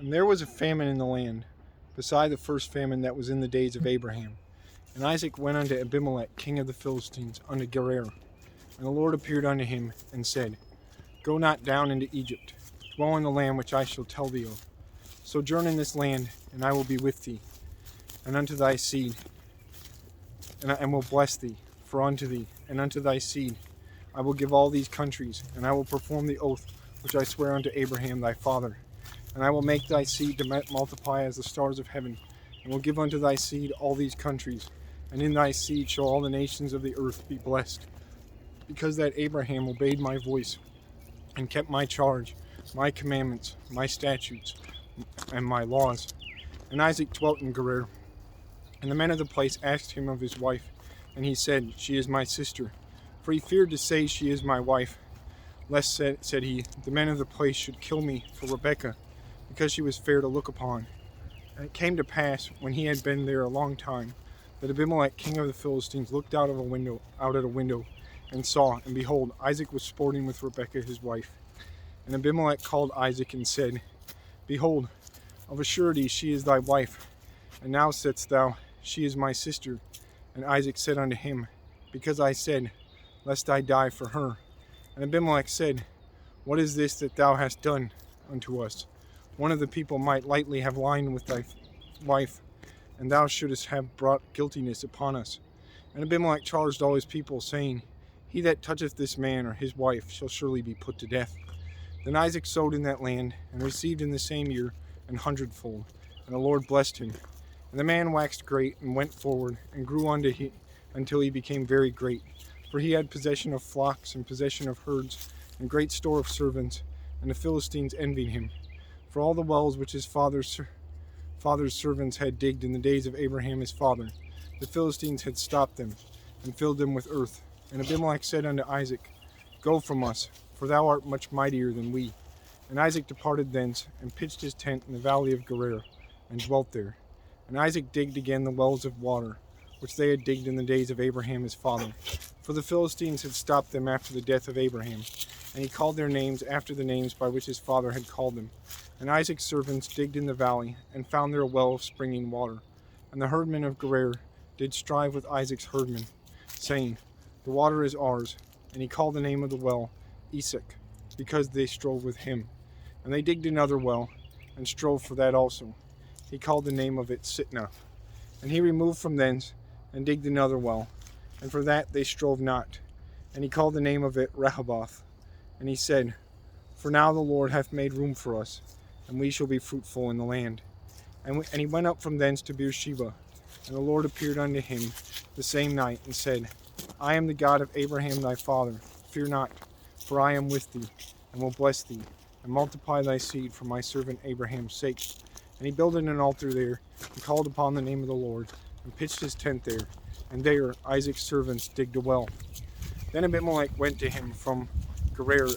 And there was a famine in the land, beside the first famine that was in the days of Abraham. And Isaac went unto Abimelech, king of the Philistines, unto Gerar. And the Lord appeared unto him, and said, Go not down into Egypt, dwell in the land which I shall tell thee of. Sojourn in this land, and I will be with thee, and unto thy seed, and will bless thee, for unto thee, and unto thy seed, I will give all these countries, and I will perform the oath which I swear unto Abraham thy father. And I will make thy seed to multiply as the stars of heaven, and will give unto thy seed all these countries, and in thy seed shall all the nations of the earth be blessed. Because that Abraham obeyed my voice, and kept my charge, my commandments, my statutes, and my laws. And Isaac dwelt in Gerar. And the men of the place asked him of his wife, and he said, She is my sister. For he feared to say, She is my wife, lest, said he, the men of the place should kill me for Rebekah, because she was fair to look upon. And it came to pass, when he had been there a long time, that Abimelech, king of the Philistines, looked out at a window, and saw, and behold, Isaac was sporting with Rebekah his wife. And Abimelech called Isaac and said, Behold, of a surety she is thy wife. And now saidst thou, She is my sister. And Isaac said unto him, Because I said, Lest I die for her. And Abimelech said, What is this that thou hast done unto us? One of the people might lightly have lain with thy wife, and thou shouldest have brought guiltiness upon us. And Abimelech charged all his people, saying, He that toucheth this man or his wife shall surely be put to death. Then Isaac sowed in that land, and received in the same year an hundredfold, and the Lord blessed him. And the man waxed great, and went forward, and grew until he became very great. For he had possession of flocks, and possession of herds, and great store of servants, and the Philistines envied him. For all the wells which his father's servants had digged in the days of Abraham his father, the Philistines had stopped them, and filled them with earth. And Abimelech said unto Isaac, Go from us, for thou art much mightier than we. And Isaac departed thence, and pitched his tent in the valley of Gerar, and dwelt there. And Isaac digged again the wells of water, which they had digged in the days of Abraham his father. For the Philistines had stopped them after the death of Abraham. And he called their names after the names by which his father had called them. And Isaac's servants digged in the valley, and found there a well of springing water. And the herdmen of Gerar did strive with Isaac's herdmen, saying, The water is ours. And he called the name of the well Esek, because they strove with him. And they digged another well, and strove for that also. He called the name of it Sitnah. And he removed from thence, and digged another well, and for that they strove not. And he called the name of it Rehoboth. And he said, For now the Lord hath made room for us, and we shall be fruitful in the land. And he went up from thence to Beersheba. And the Lord appeared unto him the same night, and said, I am the God of Abraham thy father. Fear not, for I am with thee, and will bless thee, and multiply thy seed for my servant Abraham's sake. And he builded an altar there, and called upon the name of the Lord, and pitched his tent there. And there Isaac's servants digged a well. Then Abimelech went to him from Gerar,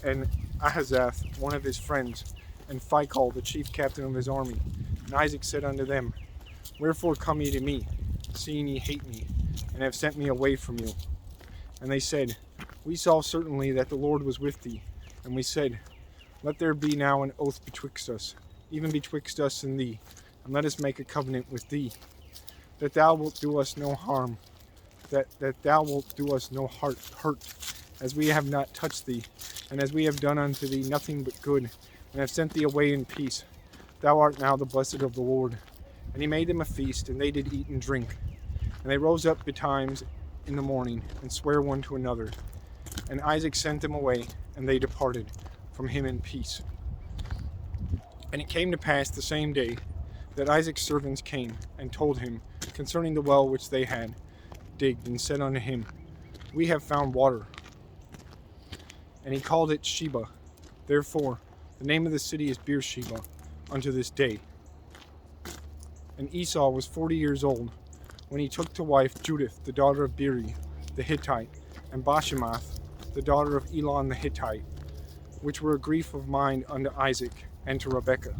and Ahazath, one of his friends, and Phicol, the chief captain of his army. And Isaac said unto them, Wherefore come ye to me, seeing ye hate me, and have sent me away from you? And they said, We saw certainly that the Lord was with thee. And we said, Let there be now an oath betwixt us, even betwixt us and thee, and let us make a covenant with thee, that thou wilt do us no harm, that thou wilt do us no hurt, as we have not touched thee, and as we have done unto thee nothing but good, and have sent thee away in peace. Thou art now the blessed of the Lord. And he made them a feast, and they did eat and drink. And they rose up betimes in the morning, and sware one to another. And Isaac sent them away, and they departed from him in peace. And it came to pass the same day that Isaac's servants came, and told him concerning the well which they had digged, and said unto him, We have found water. And he called it Sheba. Therefore the name of the city is Beersheba unto this day. And Esau was 40 years old when he took to wife Judith, the daughter of Beeri the Hittite, and Bashemath, the daughter of Elon the Hittite, which were a grief of mind unto Isaac and to Rebekah.